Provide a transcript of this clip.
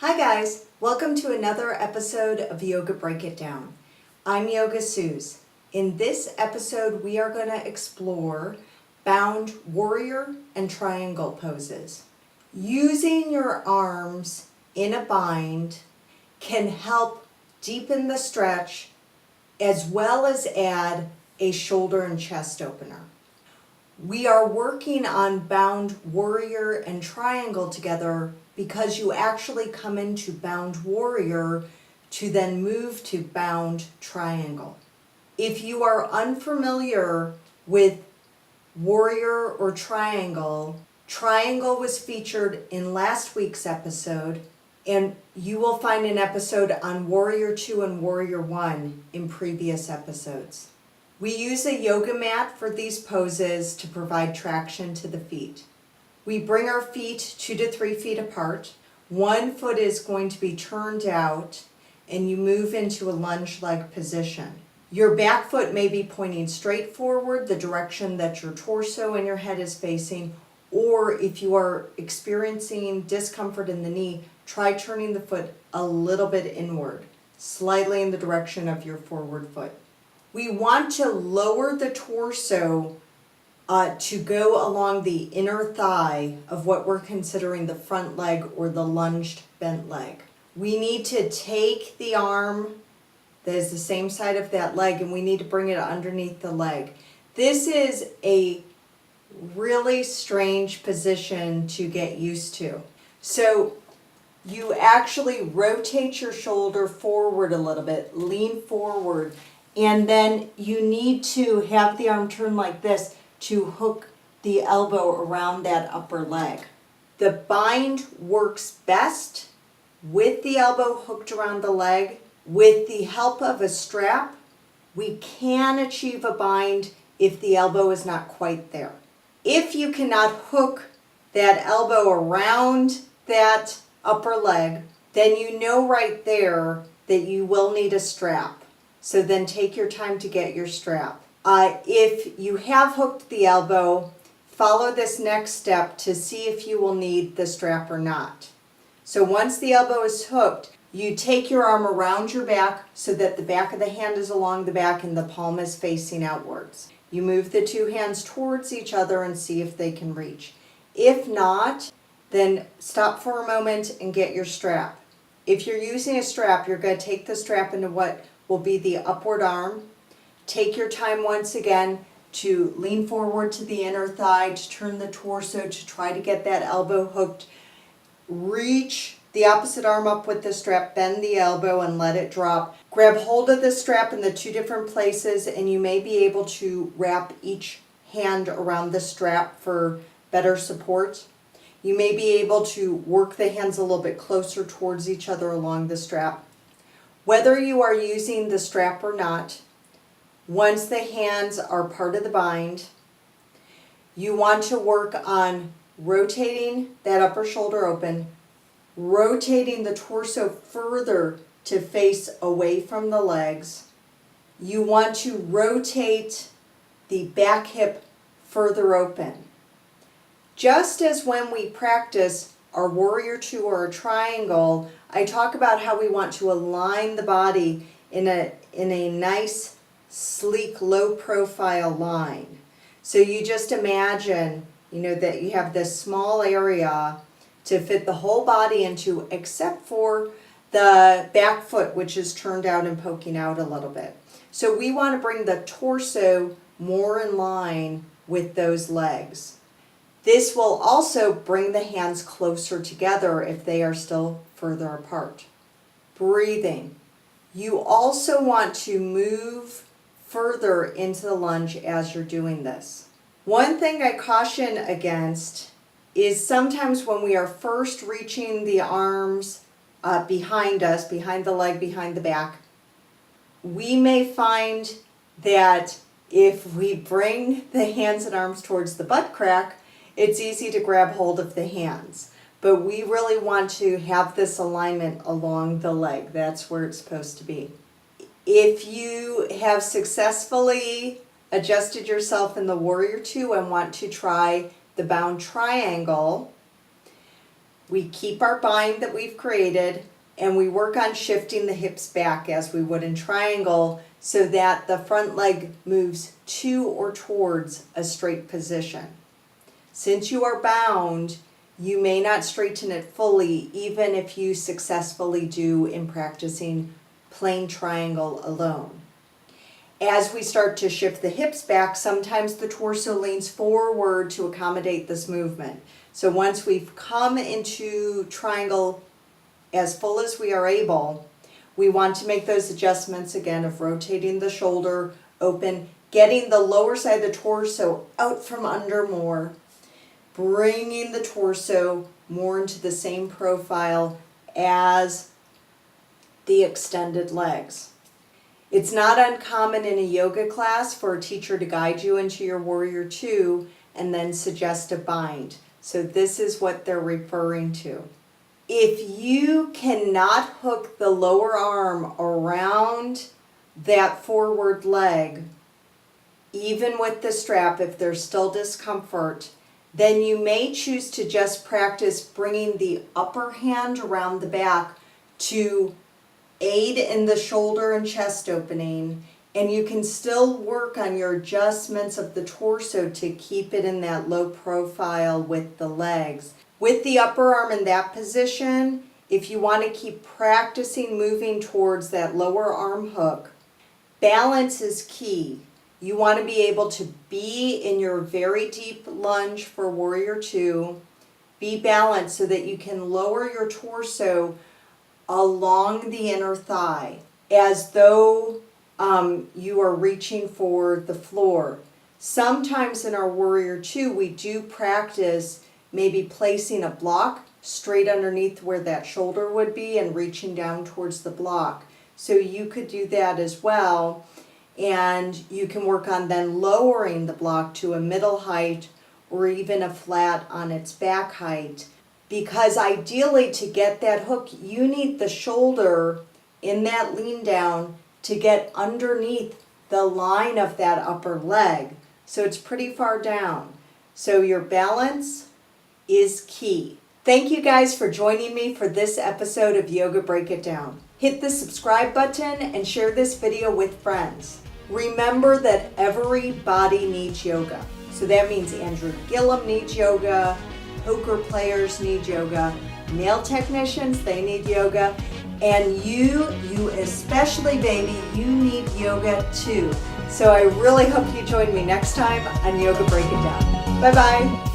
Hi guys, welcome to another episode of Yoga Break It Down. I'm Yoga Suze. In this episode we are going to explore bound warrior and triangle poses. Using your arms in a bind can help deepen the stretch as well as add a shoulder and chest opener. We are working on bound warrior and triangle together because you actually come into bound warrior to then move to bound triangle. If you are unfamiliar with warrior or triangle, triangle was featured in last week's episode, and you will find an episode on Warrior 2 and Warrior 1 in previous episodes. We use a yoga mat for these poses to provide traction to the feet. We bring our feet 2 to 3 feet apart. One foot is going to be turned out and you move into a lunge-like position. Your back foot may be pointing straight forward, the direction that your torso and your head is facing, or if you are experiencing discomfort in the knee, try turning the foot a little bit inward, slightly in the direction of your forward foot. We want to lower the torso to go along the inner thigh of what we're considering the front leg or the lunged bent leg. We need to take the arm that is the same side of that leg and we need to bring it underneath the leg. This is a really strange position to get used to. So you actually rotate your shoulder forward a little bit, lean forward, and then you need to have the arm turn like this to hook the elbow around that upper leg. The bind works best with the elbow hooked around the leg. With the help of a strap, we can achieve a bind if the elbow is not quite there. If you cannot hook that elbow around that upper leg, then you know right there that you will need a strap. So then take your time to get your strap. If you have hooked the elbow, follow this next step to see if you will need the strap or not. So once the elbow is hooked, you take your arm around your back so that the back of the hand is along the back and the palm is facing outwards. You move the two hands towards each other and see if they can reach. If not, then stop for a moment and get your strap. If you're using a strap, you're going to take the strap into what will be the upward arm. Take your time once again to lean forward to the inner thigh, to turn the torso, to try to get that elbow hooked. Reach the opposite arm up with the strap, bend the elbow and let it drop. Grab hold of the strap in the two different places and you may be able to wrap each hand around the strap for better support. You may be able to work the hands a little bit closer towards each other along the strap. Whether you are using the strap or not, once the hands are part of the bind, you want to work on rotating that upper shoulder open, rotating the torso further to face away from the legs. You want to rotate the back hip further open. Just as when we practice our Warrior 2 or a triangle, I talk about how we want to align the body in a nice, sleek, low profile line. So you just imagine, that you have this small area to fit the whole body into except for the back foot, which is turned out and poking out a little bit. So we want to bring the torso more in line with those legs. This will also bring the hands closer together if they are still further apart. Breathing. You also want to move further into the lunge as you're doing this. One thing I caution against is sometimes when we are first reaching the arms behind us, behind the leg, behind the back, we may find that if we bring the hands and arms towards the butt crack, it's easy to grab hold of the hands. But we really want to have this alignment along the leg. That's where it's supposed to be. If you have successfully adjusted yourself in the Warrior 2 and want to try the bound triangle, We keep our bind that we've created, and we work on shifting the hips back as we would in triangle so that the front leg moves to or towards a straight position. Since you are bound, you may not straighten it fully, even if you successfully do in practicing plain triangle alone. As we start to shift the hips back, sometimes the torso leans forward to accommodate this movement. So once we've come into triangle as full as we are able, we want to make those adjustments again of rotating the shoulder open, getting the lower side of the torso out from under more, bringing the torso more into the same profile as the extended legs. It's not uncommon in a yoga class for a teacher to guide you into your warrior two and then suggest a bind. So this is what they're referring to. If you cannot hook the lower arm around that forward leg, even with the strap, if there's still discomfort, then you may choose to just practice bringing the upper hand around the back to aid in the shoulder and chest opening, and you can still work on your adjustments of the torso to keep it in that low profile with the legs. With the upper arm in that position, if you want to keep practicing moving towards that lower arm hook, balance is key. You want to be able to be in your very deep lunge for warrior two, be balanced so that you can lower your torso along the inner thigh as though you are reaching for the floor. Sometimes in our warrior two, we do practice maybe placing a block straight underneath where that shoulder would be and reaching down towards the block. So you could do that as well, and you can work on then lowering the block to a middle height or even a flat on its back height, because ideally to get that hook, you need the shoulder in that lean down to get underneath the line of that upper leg. So it's pretty far down. So your balance is key. Thank you guys for joining me for this episode of Yoga Break It Down. Hit the subscribe button and share this video with friends. Remember that everybody needs yoga. So that means Andrew Gillum needs yoga, poker players need yoga, nail technicians, they need yoga, and you especially, baby, you need yoga too. So I really hope you join me next time on Yoga Break It Down. Bye-bye.